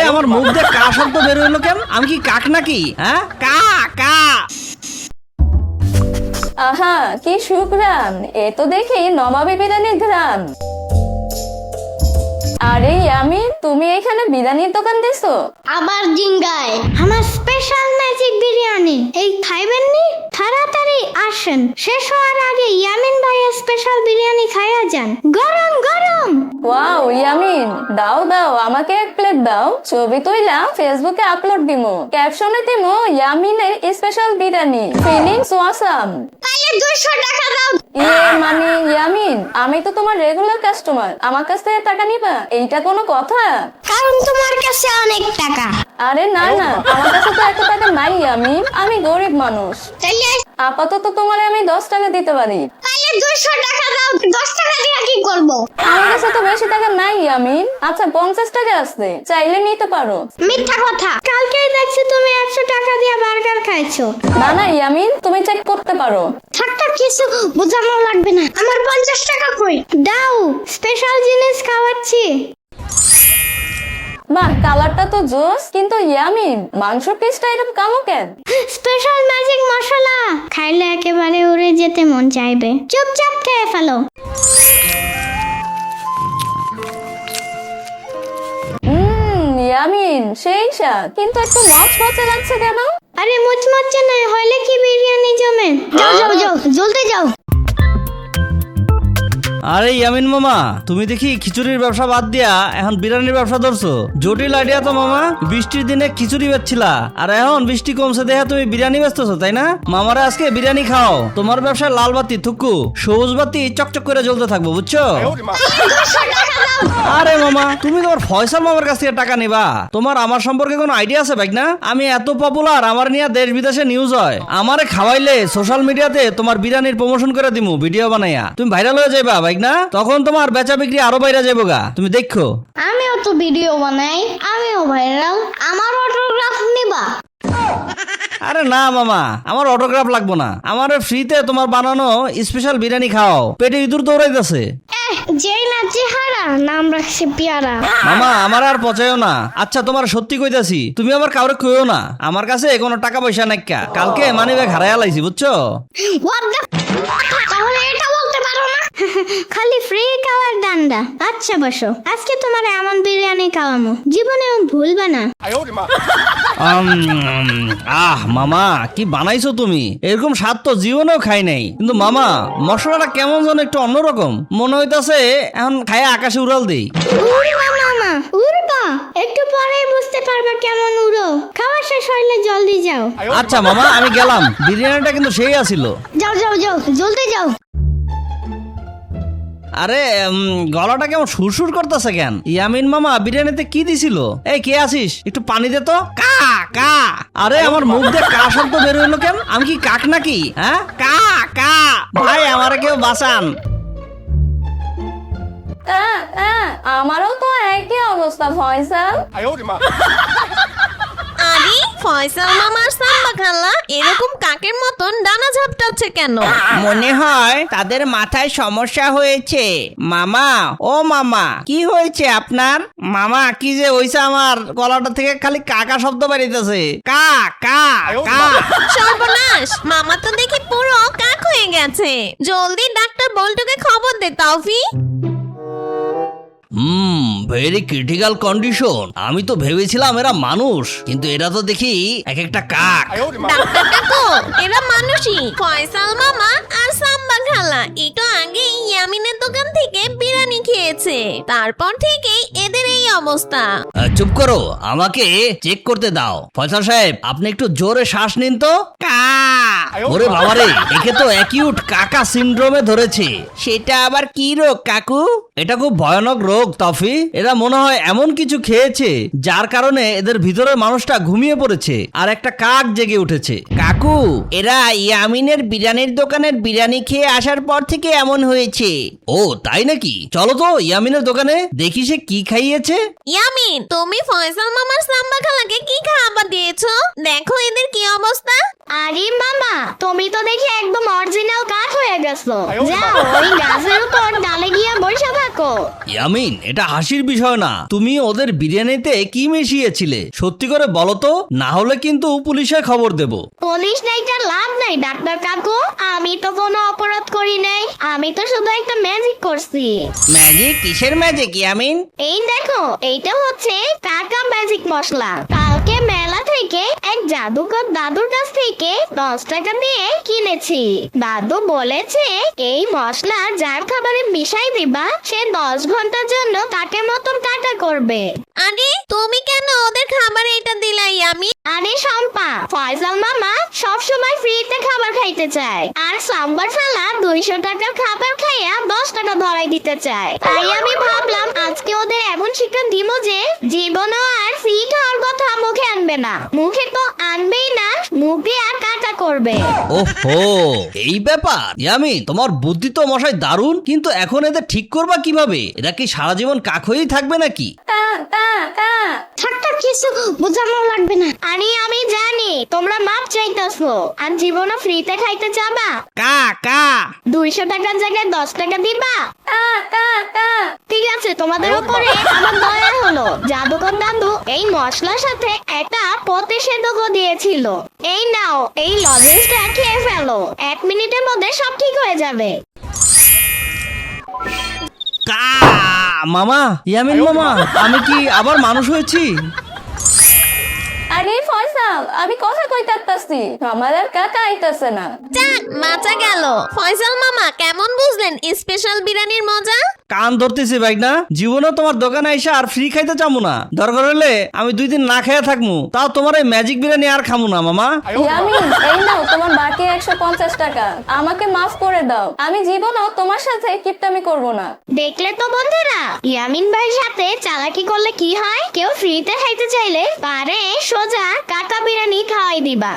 আমার মুখ দিয়ে কা শব্দ বের হইলো কেন? আমি কি কাক নাকি? হ্যাঁ, কা কা। আহা কি সুঘ্রাণ, এ তো দেখি নবাবী বিরিয়ানির ঘ্রাণ। আরে ইয়ামিন, তুমি এখানে বিরিয়ানির দোকান দিছো? আবার জিঙ্গায় আমার স্পেশাল ম্যাজিক বিরিয়ানি, এই খাইবেন নি? তাড়াতাড়ি আসেন, শেষ হওয়ার আগে ইয়ামিন ভাইয়ের স্পেশাল বিরিয়ানি খাইয়া যান, গরম গরম। ওয়াও ইয়ামিন, দাও দাও আমাকে এক প্লেট দাও, ছবি তুইলা ফেসবুকে আপলোড দিমু, ক্যাপশনে দিমু ইয়ামিনের স্পেশাল বিরিয়ানি, ফিলিংস অসাম। তাইলে 200 টাকা দাও। মানে ইয়ামিন, আমি তো তোমার রেগুলার কাস্টমার, আমার কাছ থেকে টাকা নিবা? এইটা কোনো কথা? কারণ তোমার কাছে অনেক টাকা। আরে না না, আমার কাছে তো এত টাকা নাই ইয়ামিন, আমি গরিব মানুষ। তাইলে আপাতত তোমারে আমি 10 টাকা দিতে পারি। 200 টাকা দাও, 10 টাকা দিয়ে কি করব? আমার কাছে তো বেশি টাকা নাই ইয়ামিন। আচ্ছা 50 টাকা আছে, চাইলে নিতে পারো। মিথ্যা কথা, কালকেই দেখছি তুমি 100 টাকা দিয়ে বার্গার খাইছো। না না ইয়ামিন, তুমি চেক করতে পারো। ঠাট্টা কিছু বোঝানো লাগবে না, আমার 50 টাকা কই? দাও, স্পেশাল জিনিস খাওয়াচ্ছি। বাহ, কালারটা তো জোস, কিন্তু ইয়ামিন মাংস পিসটা এরকম কালো কেন? স্পেশাল ম্যাজিক মশলা, খাইলে একেবারে উড়ে যেতে মন চাইবে, চুপচাপ খেয়ে ফেলো। ইয়ামিন সেই স্বাদ, কিন্তু একটু মচমচে লাগছে কেন? আরে মুচমুচে নয়, হইলে কি বিরিয়ানি জমে? যাও যাও যাও, জলদি যাও। আরে ইয়ামিন মামা, তুমি দেখি খিচুড়ির ব্যবসা বাদ দিয়া এখন বিরিয়ানির ব্যবসা ধরছো। জটিল আইডিয়া তো মামা। বৃষ্টির দিনে খিচুড়ি বেচছিলা, আর এখন বৃষ্টি কমছে দেখে তুমি বিরিয়ানি বেচতেছো, তাই না? মামারা আজকে বিরিয়ানি খাও, তোমার ব্যবসায় লাল বাতি থুকু, সবুজ বাতি চকচক করে জ্বলতে থাকবো, বুঝছো? আরে মামা, তুমি তোমার ফয়সাল মামার কাছ থেকে টাকা নিবা? তোমার আমার সম্পর্কে কোনো আইডিয়া আছে ভাই না? আমি এত পপুলার, আমার নিয়ে দেশ বিদেশে নিউজ হয়। আমারে খাওয়াইলে সোশ্যাল মিডিয়াতে তোমার বিরিয়ানির প্রমোশন করে দিমু ভিডিও বানাইয়া, তুমি ভাইরাল হয়ে যাইবা ভাই না? তখন তোমার বেচা বিক্রি আরো বাইরে যাবো গা, তুমি দেখো। আমিও তো ভিডিও বানাই, আমিও ভাইরাল, আমার অটোগ্রাফ নিবা? আরে না মামা, আমার অটোগ্রাফ লাগবো না, আমার ফ্রিতে তোমার বানানো স্পেশাল বিরিয়ানি খাও, পেটে ইঁদুর দৌড়াইতেছে। যেই না চেহারা, নাম রাখছে পিয়ারা। মামা আমার আর পচাইও না। আচ্ছা তোমার সত্যি কইতাছি, তুমি আবার কাউরে কইও না আমার কাছে কোনো টাকা পয়সা নাইকা, কালকে মানি ব্যাগ হারাইয়া লাইছি, বুঝছো? What the তাহলে এটা বলতে পারো না? খালি ফ্রি খাওয়ার দান্দা। আচ্ছা বসো, আজকে তোমার এমন বিরিয়ানি খাওয়ামো, জীবনে ভুলবা না। মামা কি বানাইছো তুমি? এরকম স্বাদ তো জীবনেও খাই নাই, কিন্তু মামা মশলাটা কেমন যেন একটু অন্যরকম মনে হইতাছে, এখন খায় আকাশে উড়াল দেই। উড়বা মামা, উড়বা, একটু পরেই বুঝতে পারবা কেমন উড়ো। খাওয়া শেষ হইলে জলদি যাও। আচ্ছা মামা আমি গেলাম, বিরিয়ানিটা কিন্তু সেই আছিল। যাও যাও যাও, জলদি যাও। আরে গলাটা কেমন সুরসুর করতেছে কেন? ইয়ামিন মামা বিরিয়ানিতে কি দিছিল? এই কে আছিস, একটু পানি দে তো। কা কা। আরে আমার মুখ দিয়ে কা শব্দ বের হইলো কেন? আমি কি কাক নাকি? হ্যাঁ, কা কা। ভাই আমারে কেউ বাঁচান। আমারও তো একই অবস্থা ফয়সাল। আরে ফয়সাল মামার সাম্বা খালা এরকম কাকের মতন ডানা ঝাপটাচ্ছে কেন? মনে হয় তাদের মাথায় সমস্যা হয়েছে। মামা, ও মামা, কি হয়েছে আপনার? মামা কি যে হইছে, আমার গলাটা থেকে খালি কাকা শব্দ বেরিতেছে, কা কা কা। সর্বনাশ, মামা তো দেখি পুরো কাক হয়ে গেছে। জলদি ডাক্তার বল্টুকে খবর দে তাওফি। Very critical condition. আমি তো ভেবেছিলাম এরা মানুষ, কিন্তু এরা তো দেখি এক একটা কাক। ডাক্তার কাকু, এরা মানুষই। ফয়সাল মামা আর সাম্বা খালা একটু আগে ইয়ামিনের দোকান থেকে বিরিয়ানি খেয়েছে, তারপর থেকেই এদের এই অবস্থা। চুপ করো, আমাকে চেক করতে দাও। ফয়সাল সাহেব আপনি একটু জোরে শ্বাস নিন তো। কা। ওরে বাবারে, একে তো অ্যাকিউট কাকা সিনড্রোমে ধরেছে। সেটা আবার কি রোগ কাকু? এটা খুব ভয়ানক রোগ তফি। এরা মনে হয় এমন কিছু খেয়েছে যার কারণে এদের ভিতরের মানুষটা ঘুমিয়ে পড়েছে আর একটা কাক জেগে উঠেছে। কাকু, এরা ইয়ামিনের বিরিয়ানির দোকানের বিরিয়ানি খেয়ে আসার পর থেকে এমন হয়েছে। ও তাই নাকি? চলো তো ইয়ামিনের দোকানে দেখি সে কি খাইয়েছে। ইয়ামিন, তুমি ফয়সাল মামার সাম্বা খালাকে কি খাবার দিয়েছো? দেখো এদের কি অবস্থা। আরে মামা, তুমি তো দেখি একদম অরিজিনাল কাঠ হয়ে গেছো। যাও ওই গাছের উপর ডালে গিয়ে বসে থাকো। ইয়ামিন, এটা হাসির বিষয় না। তুমি ওদের বিরিয়ানিতে কি মিশিয়েছিলে সত্যি করে বলো তো, না হলে কিন্তু পুলিশে খবর দেব। পুলিশ নাইটা লাভ নাই ডাক্তার কাকু, আমি তো কোনো অপরাধ করি নাই, আমি তো শুধু একটা ম্যাজিক করছি। ম্যাজিক? কিসের ম্যাজিক ইয়ামিন? এই দেখো, এইটা হচ্ছে কাকা ম্যাজিক মশলা। কালকে মেলা থেকে এক জাদুকর দাদুর কাছ থেকে 10 টাকা দিয়ে কিনেছি। দাদু বলেছে এই মশলা যার খাবারে মিশাই দিবা সে 10 ঘন্টার জন্য কাকের মতন কাটা করবে। আরে তুমি কেন ওদের খাবারে এটা দিলা ইয়ামিন? আরে শম্পা, ফয়সাল মামা সবসময় ফ্রিতে খাবার খাইতে চায়, আর সাম্বার শালা 200 টাকার খাবার খাইয়া 10 টাকা ধরাই দিতে চায়। তাই আমি ভাবলাম আজকে ওদের এমন শিক্ষা দিব যে জীবনেও আর ফ্রি খাওয়ার কথা মুখে আনবে না। মুখে তো আনবেই না, মুখে আর কাটা করবে। ওহো, এই ব্যাপার। ইয়ামিন, তোমার বুদ্ধি তো মশাই দারুণ, কিন্তু এখন এদের ঠিক করবা কিভাবে? এরা কি সারা জীবন কাক হয়েই থাকবে নাকি? কা কা কা ঠাট্টা কিছু বোঝানো লাগবে না। আরে আমি জানি তোমরা মাপ চাইতেছো, আর জীবনে ফ্রিতে খাইতে চাবা। কা কা 200 টাকার জায়গায় 10 টাকা দিবা। কা কা কা ঠিক আছে, তোমাদের উপরে আমার দয়া হলো। জাদুকর দাদু এই মশলার সাথে একটা প্রতিষেধকও দিয়েছিল। এই নাও, এই লজেন্সটা খেয়ে ফেলো, 1 মিনিটের মধ্যে সব ঠিক হয়ে যাবে। কা মামা, ইয়ামিন মামা, আমি কি আবার মানুষ হয়েছি? আরে ফয়সাল, আমি কথা কইতাছি, আমার আর কাকা আইতাছে না। যাক, বাঁচা গেল। ফয়সাল মামা, কেমন বুঝলেন স্পেশাল বিরিয়ানির মজা? কান ধরতেছি ভাই না, জীবনে তোমার দোকানে এসে আর ফ্রি খাইতে চামু না। দরকার হলে আমি 2 দিন না খেয়ে থাকবো, তাও তোমার এই ম্যাজিক বিরিয়ানি আর খামু না মামা। ইয়ামিন, এই নাও তোমার বাকি 150 টাকা, আমাকে মাফ করে দাও। আমি জীবনেও তোমার সাথে কিপটামি করব না। দেখলে তো বন্ধুরা, ইয়ামিন ভাইয়ের সাথে চালাকি করলে কি হয়। কেউ ফ্রিতে খাইতে চাইলে পারে সোজা কাকা বিরিয়ানি খাওয়াই দিবা।